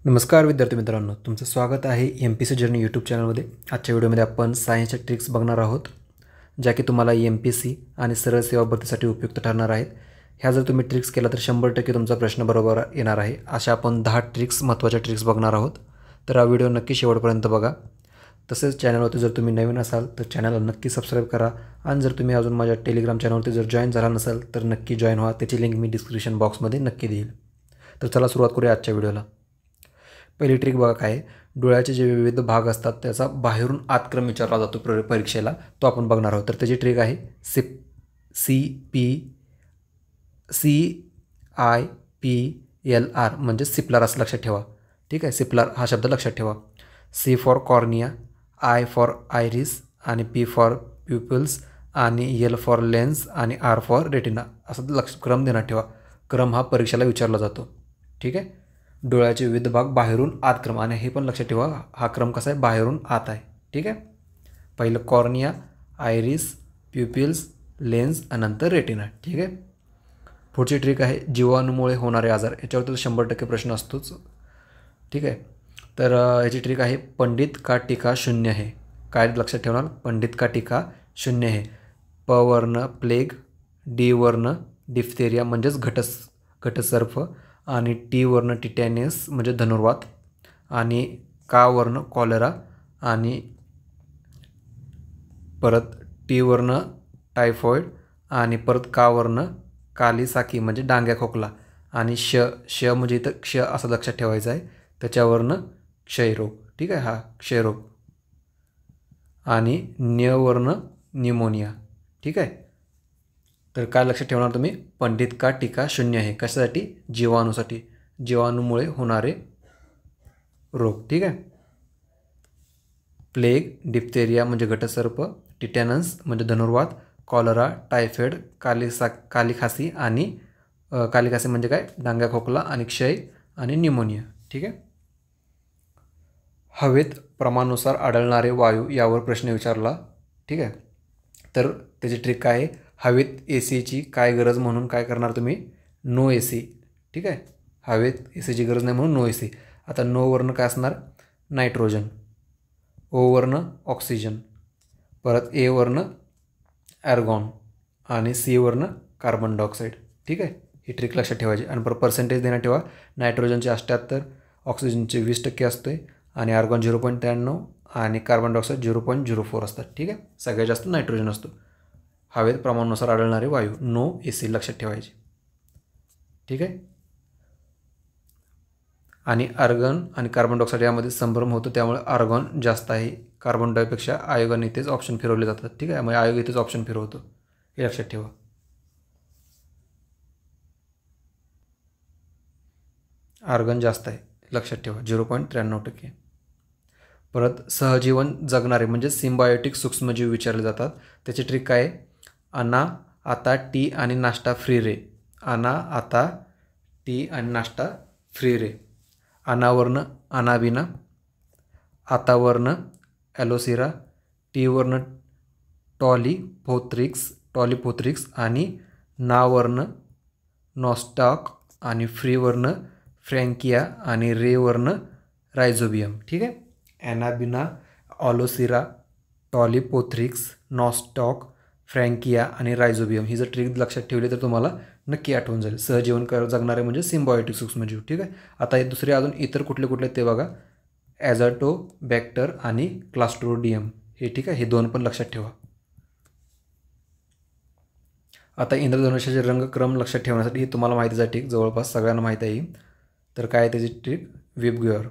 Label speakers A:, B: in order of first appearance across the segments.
A: नमस्कार विद्यार्थी मित्रांनो, तुमचं स्वागत आहे MPC जर्नी यूट्यूब चॅनलमध्ये। आजच्या व्हिडिओमध्ये आपण सायन्सच्या ट्रिक्स बघणार आहोत, ज्या की तुम्हाला MPC आणि सरळ सेवा भरतीसाठी उपयुक्त ठरणार आहेत। ह्या जर तुम्ही ट्रिक्स केला तर 100% तुमचा प्रश्न बरोबर येणार आहे। अशा आपण 10 ट्रिक्स महत्त्वाच्या ट्रिक्स बघणार आहोत, तर हा व्हिडिओ नक्की शेवटपर्यंत बघा। तसेच चॅनलवरती जर तुम्ही नवीन असाल तर चॅनलला नक्की सबस्क्राइब करा, आणि जर तुम्ही अजून माझ्या टेलिग्राम चॅनलवरती जर जॉईन झाला नसाल तर नक्की जॉईन व्हा। त्याची लिंक मी डिस्क्रिप्शन बॉक्समध्ये नक्की देईल। तर चला सुरुवात करूया आजच्या व्हिडिओला। पहिली ट्रिक बघा काय, डोळ्याचे जे विविध भाग असतात त्याचा बाहेरून आतक्रम विचारला जातो परीक्षेला, तो आपण बघणार आहोत। तर त्याची ट्रिक आहे CPLR म्हणजे सिप्लर असं लक्षात ठेवा। ठीक आहे, सिप्लर हा शब्द लक्षात ठेवा। C for cornea, I for iris, आणि P फॉर प्युपल्स, आणि L फॉर लेन्स, आणि R फॉर रेटिना, असं क्रम देण्यात ठेवा। क्रम हा परीक्षेला विचारला जातो। ठीक आहे, डोळ्याचे विविध भाग बाहेरून आत क्रम, आणि हे पण लक्षात ठेवा हा क्रम कसा आहे, बाहेरून आत आहे। ठीक आहे, पहिलं कॉर्निया, आयरिस, प्युपिल्स, लेन्स, आणि नंतर रेटिना। ठीक आहे, पुढची ट्रिक आहे जीवाणूमुळे होणारे आजार। याच्यावर तर 100% प्रश्न असतोच। ठीक आहे, तर याची ट्रिक आहे पंडित का टीका शून्य है। काय लक्षात ठेवणार, पंडित का टीका शून्य है। प वर्ण प्लेग, डी वर्ण डिफ्थेरिया म्हणजेच घटसर्प, आणि टी वर्ण टिटॅनियस म्हणजे धनुर्वात, आणि का वर्ण कॉलेरा, आणि परत टी वर्ण टायफॉइड, आणि परत का वर्ण कालिसाकी म्हणजे डांग्या खोकला, आणि श म्हणजे इथं क्ष असं लक्षात ठेवायचं आहे, त्याच्यावरनं क्षयरोग। ठीक आहे, हा क्षयरोग, आणि न्य वर्ण न्यूमोनिया। ठीक आहे, तर काय लक्षात ठेवणार तुम्ही, पंडित का टीका शून्य आहे, कशासाठी, जीवाणूसाठी, जीवाणूमुळे होणारे रोग। ठीक आहे, प्लेग, डिप्थेरिया म्हणजे घटसर्प, टिटॅनस म्हणजे धनुर्वात, कॉलरा, टायफॉइड, कालिखासी, आणि कालिखासी म्हणजे काय, डांग्या खोकला, आणि क्षय, आणि न्यूमोनिया। ठीक आहे, हवेत प्रमाणानुसार आढळणारे वायू यावर प्रश्न विचारला। ठीक आहे, तर त्याची ट्रिक काय आहे, हवेत ACची काय गरज म्हणून काय करणार तुम्ही, नो AC। ठीक आहे, हवेत ACची गरज नाही म्हणून नो AC। आता नो वर्ण काय असणार, नायट्रोजन, ओ वर्ण ऑक्सिजन, परत A वर्ण ॲर्गॉन, आणि C वर्ण कार्बन डायऑक्साईड। ठीक आहे, ही ट्रिक लक्षात ठेवायची, आणि परत पर्सेंटेज देण्यात ठेवा। नायट्रोजनचे 78, ऑक्सिजनचे 20% असते, आणि आर्गॉन 0.93, आणि कार्बन डायऑक्साईड 0.04 असतात। ठीक आहे, सगळ्यात जास्त नायट्रोजन असतो। हवेत प्रमाणानुसार आढळणारे वायू, नो AC लक्षात ठेवायचे। ठीक आहे, आणि आर्गॉन आणि कार्बन डायऑक्साईड यामध्ये संभ्रम होतो, त्यामुळे आर्गॉन जास्त आहे कार्बन डायपेक्षा, आयोगाने इथेच ऑप्शन फिरवले जातात। ठीक आहे, मग आयोग इथेच ऑप्शन फिरवतो, हे लक्षात ठेवा। आर्गॉन जास्त आहे, लक्षात ठेवा, 0.93%। परत सहजीवन जगणारे म्हणजे सिम्बायोटिक सूक्ष्मजीव विचारले जातात। त्याची ट्रिक काय आहे, अना, आता, टी, आणि नाश्ता फ्री रे। अना, आता, टी, आणि नाश्ता फ्री रे। अनावर्ण अनाबिना, आतावर्ण ॲलोसिरा, टी वर्ण टॉलिपोथ्रिक्स, आणि नावर्ण नॉस्टॉक, आणि फ्री वर्ण फ्रँकिया, आणि रे वर्ण रायझोबियम। ठीक आहे, ॲनाबिना, ऑलोसिरा, टॉलिपोथ्रिक्स, नॉस्टॉक, फ्रँकिया, आणि रायझोबियम। ही जर ट्रिक लक्षात ठेवली तर तुम्हाला नक्की आठवून जाईल। सहजीवन जगणारे म्हणजे सिम्बायोटिक सूक्ष्मजीव। ठीक आहे, आता हे दुसरे अजून इतर कुठले कुठले ते बघा, ॲझोटोबॅक्टर, आणि क्लास्ट्रोडियम हे। ठीक आहे, हे दोन पण लक्षात ठेवा। आता इंद्रधनुष्याचे रंगक्रम लक्षात ठेवण्यासाठी हे तुम्हाला माहितीच आहे, ठीक, जवळपास सगळ्यांना माहीत आहे। तर काय त्याची ट्रिक, विबग्युअर।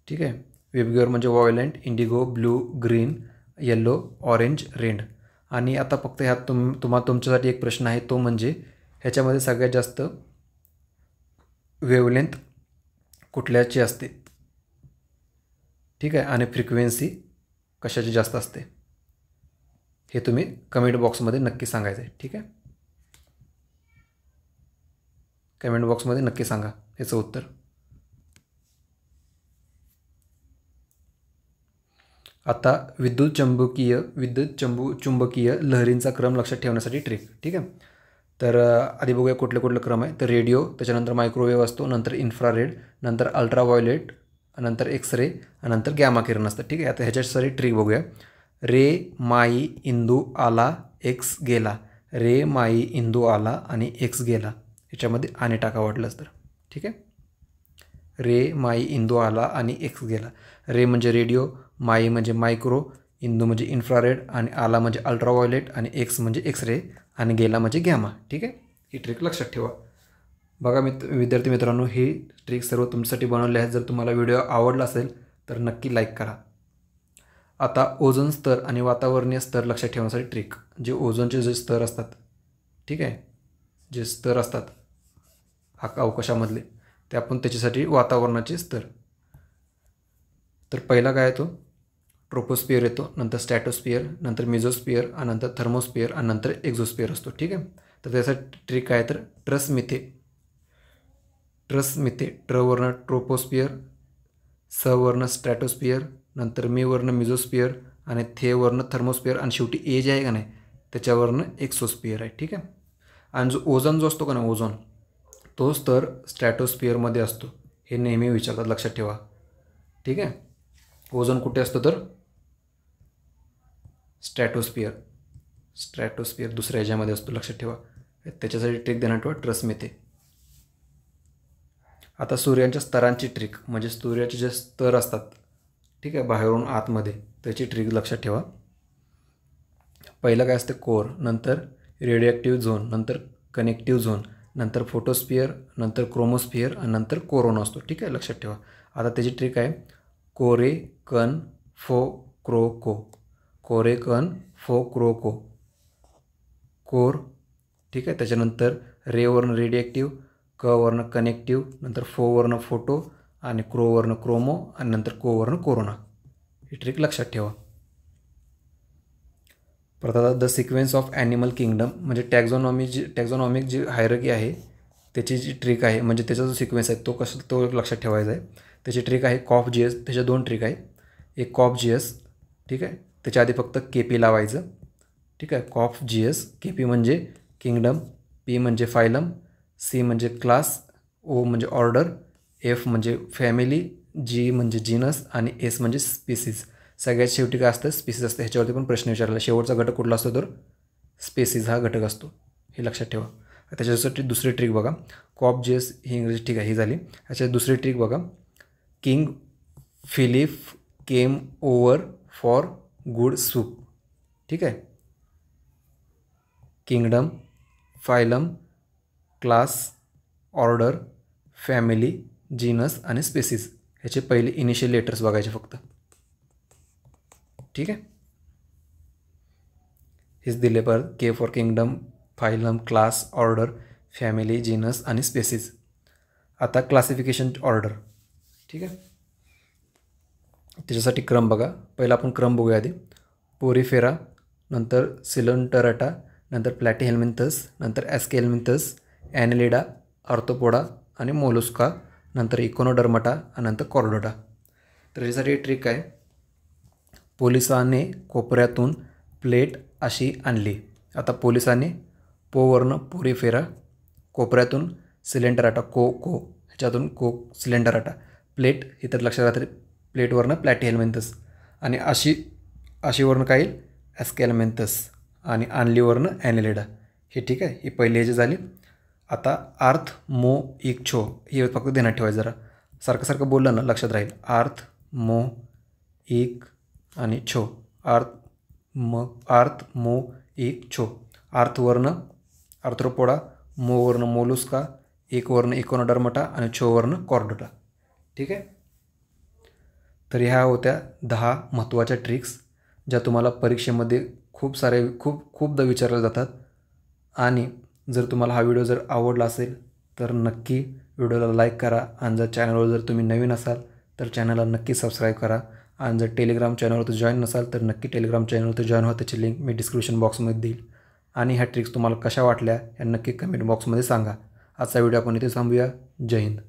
A: ठीक आहे, विबग्युअर म्हणजे violent, indigo, blue, green, yellow, orange, red. आणि आता फक्त ह्यात तुमच्यासाठी एक प्रश्न आहे, तो म्हणजे ह्याच्यामध्ये सगळ्यात जास्त वेवलेंथ कुठल्याची असते। ठीक आहे, आणि फ्रिक्वेन्सी कशाची जास्त असते, हे तुम्ही कमेंट बॉक्समध्ये नक्की सांगायचं आहे। ठीक आहे, कमेंट बॉक्समध्ये नक्की सांगा याचं उत्तर। आता विद्युत चुंबकीय लहरींचा क्रम लक्षात ठेवण्यासाठी ट्रिक। ठीक आहे, तर आधी बघूया कुठले कुठले क्रम आहे. तर रेडिओ, त्याच्यानंतर मायक्रोवेव्ह असतो, नंतर इन्फ्रारेड, नंतर अल्ट्राव्हायोलेट, नंतर एक्सरे, नंतर गॅमा किरण असतं. ठीक आहे. आता ह्याच्यात सारी ट्रिक बघूया. रे माई इंदू आला एक्स गेला. रे माई इंदू आला आणि एक्स गेला. ह्याच्यामध्ये आणि टाका वाटलंच तर. ठीक आहे. रे माई इंदू आला आणि एक्स गेला. रे म्हणजे रेडिओ, माई म्हणजे मायक्रो, इंदू म्हणजे इन्फ्रारेड आणि आला म्हणजे अल्ट्राव्हायोलेट आणि एक्स म्हणजे एक्सरे आणि गेला म्हणजे गॅमा. ठीक आहे. ही ट्रिक लक्षात ठेवा. बघा विद्यार्थी मित्रांनो, ही ट्रिक सर्व तुमच्यासाठी बनवली आहे. जर तुम्हाला व्हिडिओ आवडला असेल तर नक्की लाईक करा. आता ओझोन स्तर आणि वातावरणीय स्तर लक्षात ठेवण्यासाठी ट्रिक. जे ओझोनचे जे स्तर असतात, ठीक आहे, जे स्तर असतात अवकाशामधले, ते आपण त्याच्यासाठी वातावरणाचे स्तर. तर पहिला काय येतो, ट्रोपोस्फिअर येतो, नंतर स्टॅटोस्फिअर, नंतर मेझोस्फिअर आणि नंतर थर्मोस्फिअर आणि नंतर एक्झोस्फिअर असतो. ठीक आहे. तर त्यासाठी ट्रिक काय तर ट्रसमिथे. ट्रवर्ण ट्रोपोस्फिअर, सवर्ण स्ट्रॅटोस्फिअर, नंतर मेवर्ण मिझोस्फिअर आणि थेवर्ण थर्मोस्फिअर आणि शेवटी ए जे आहे का नाही त्याच्यावरनं एक्सोस्फिअर आहे. ठीक आहे. आणि जो ओझोन जो असतो का नाही, ओझोन तो स्तर स्ट्रॅटोस्फिअरमध्ये असतो. हे नेहमी विचारतात, लक्षात ठेवा. ठीक आहे. ओझोन कुठे असतो तर स्ट्रॅटोस्फिअर दुसऱ्या ह्याच्यामध्ये असतो, लक्षात ठेवा. त्याच्यासाठी ट्रिक देणार ठेवा ट्रसमिथे. आता सूर्यांच्या स्तरांची ट्रिक, म्हणजे सूर्याचे जे स्तर असतात, ठीक आहे, बाहेरून आतमध्ये, त्याची ट्रिक लक्षात ठेवा. पहिलं काय असतं कोर, नंतर रेडिओॲक्टिव्ह झोन, नंतर कनेक्टिव्ह झोन, नंतर फोटोस्फिअर, नंतर क्रोमोस्फिअर आणि नंतर कोरोना असतो. ठीक आहे, लक्षात ठेवा. आता त्याची ट्रिक आहे कोरे कन फो क्रो को. कोरे कन फो क्रो को. कोर, ठीक आहे. त्याच्यानंतर रेवर्ण रेडिएक्टिव्ह, क वर्ण कनेक्टिव्ह, नंतर फो वर्ण फोटो आणि क्रो वर्ण क्रोमो आणि नंतर को वर्ण कोरोना. ही ट्रिक लक्षात ठेवा. परत आता the sequence of animal kingdom, म्हणजे टॅक्झॉनॉमिक जी हायरार्की आहे त्याची जी ट्रिक आहे, म्हणजे त्याचा जो सिक्वेन्स आहे तो लक्षात ठेवायचा आहे. त्याची ट्रिक आहे कॉफ जी एस. त्याच्या दोन ट्रिक आहे. एक कॉफ जी एस, ठीक आहे, त्याच्या आधी फक्त के पी लावायचं. ठीक आहे. कॉफ जी एस. के पी म्हणजे किंगडम, पी म्हणजे फायलम, सी म्हणजे क्लास, ओ म्हणजे ऑर्डर, एफ म्हणजे फॅमिली, जी म्हणजे जीनस आणि एस म्हणजे स्पीसीज. सगळ्यात शेवटी काय असतं, स्पीसीज असतं. ह्याच्यावरती पण प्रश्न विचारला. शेवटचा घटक कुठला असतो तर स्पीसीज हा घटक असतो. हे लक्षात ठेवा. त्याच्यासाठी दुसरी ट्रिक बघा. कॉफ जी एस ही इंग्रजी ठीक आहे, ही झाली. ह्याच्यात दुसरी ट्रिक बघा. King Philip came over for good soup. ठीक आहे. Kingdom, phylum, class, order, family, genus आणि स्पेसीज. ह्याचे पहिले इनिशियल लेटर्स बघायचे फक्त. ठीक आहे. हेच दिले परत, K for kingdom, phylum, class, order, family, genus आणि स्पेसीज. आता क्लासिफिकेशन ऑर्डर. ठीक आहे. त्याच्यासाठी क्रम बघा. पहिला आपण क्रम बघूया आधी. पोरिफेरा, नंतर सिलेंटरटा, नंतर प्लॅटीहेल्मिंथस, नंतर ॲस्केल्मिंथस, ॲनेलिडा, आर्थोपोडा आणि मोलुस्का, नंतर इकोनोडर्मटा आणि नंतर कॉर्डोटा. तर याच्यासाठी ट्रिक आहे. पोलिसाने कोपऱ्यातून प्लेट अशी आणली. आता पोलिसाने पोवर्ण पोरिफेरा, कोपऱ्यातून सिलेंडराटा, को ह्याच्यातून को सिलेंडराटा, प्लेट हे तर लक्षात राहते, प्लेटवरनं प्लॅटीहेल्मिंथस आणि अशीवरनं काय येईल ॲस्केल्मिंथस आणि आणलीवरनं ॲनेलिडा. हे ठीक आहे. ही पहिली ह्याची झाली. आता आर्थ मो इक छो हे फक्त ध्यानात ठेवायचं. जरा सारखं बोललं ना लक्षात राहील. आर्थ मो इक आणि छो. आर्थ मो इक छो. आर्थवर्ण आर्थ्रोपोडा, मोवर्ण मोलुस्का, एकवर्ण इकोनोडर्मटा आणि छोवर्ण कॉर्डोटा. ठीक आहे. तर ह्या होत्या 10 महत्त्वाच्या ट्रिक्स ज्या तुम्हाला परीक्षेमध्ये खूपदा विचारल्या जातात. आणि जर तुम्हाला हा व्हिडिओ जर आवडला असेल तर नक्की व्हिडिओला लाईक करा. आणि जर चॅनलवर जर तुम्ही नवीन असाल तर चॅनलला नक्की सबस्क्राईब करा. आणि जर टेलिग्राम चॅनलवरती जॉईन नसाल तर नक्की टेलिग्राम चॅनलवरती जॉईन व्हा. त्याची लिंक मी डिस्क्रिप्शन बॉक्समध्ये देईल. आणि ह्या ट्रिक्स तुम्हाला कशा वाटल्या या नक्की कमेंट बॉक्समध्ये सांगा. आजचा व्हिडिओ आपण इथे थांबूया. जय हिंद.